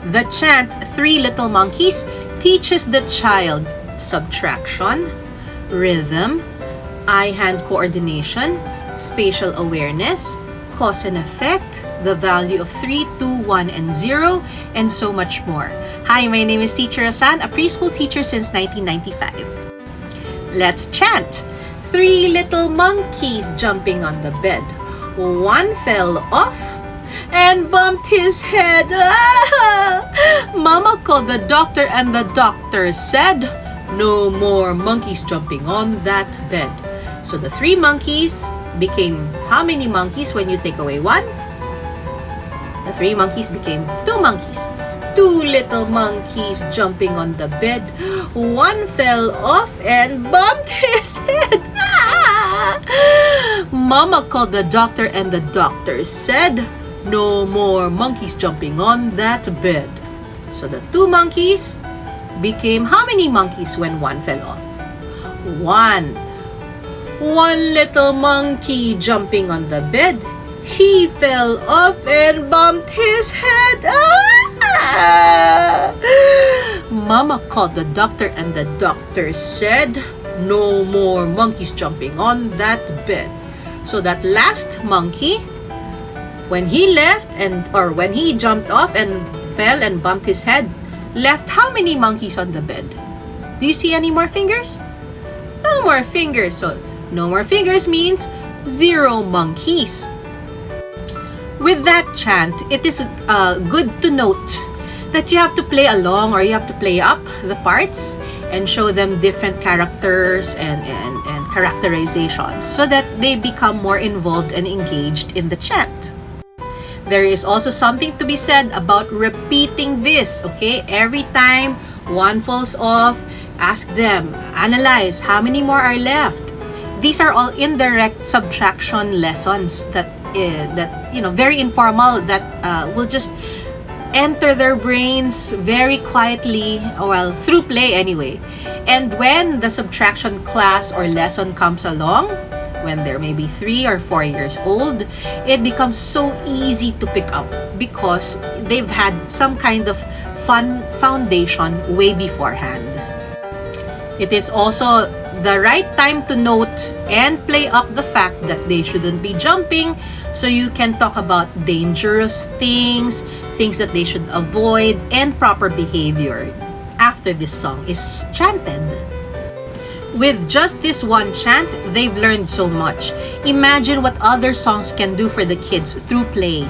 The chant, Three Little Monkeys, teaches the child subtraction, rhythm, eye-hand coordination, spatial awareness, cause and effect, the value of 3, 2, 1, and 0, and so much more. Hi, my name is Teacher Rosanne, a preschool teacher since 1995. Let's chant. Three little monkeys jumping on the bed. One fell off and bumped his head. Mama called the doctor and the doctor said, "No more monkeys jumping on that bed." So the three monkeys became how many monkeys when you take away one? The three monkeys became two monkeys. Two little monkeys jumping on the bed. One fell off and bumped his head. Mama called the doctor and the doctor said, "No more monkeys jumping on that bed." So the two monkeys became how many monkeys when one fell off? One. One little monkey jumping on the bed. He fell off and bumped his head. Mama called the doctor and the doctor said, "No more monkeys jumping on that bed." So that last monkey, when he when he jumped off and fell and bumped his head, left how many monkeys on the bed? Do you see any more fingers? No more fingers. So no more fingers means 0 monkeys. With that chant, it is good to note that you have to play along, or you have to play up the parts and show them different characters and characterizations so that they become more involved and engaged in the chant. There is also something to be said about repeating this, okay? Every time one falls off, ask them, analyze how many more are left. These are all indirect subtraction lessons that very informal, that will just enter their brains very quietly, well, through play anyway. And when the subtraction class or lesson comes along, when they're maybe 3 or 4 years old, it becomes so easy to pick up because they've had some kind of fun foundation way beforehand. It is also the right time to note and play up the fact that they shouldn't be jumping, so you can talk about dangerous things that they should avoid, and proper behavior after this song is chanted. With just this one chant, they've learned so much. Imagine what other songs can do for the kids through play.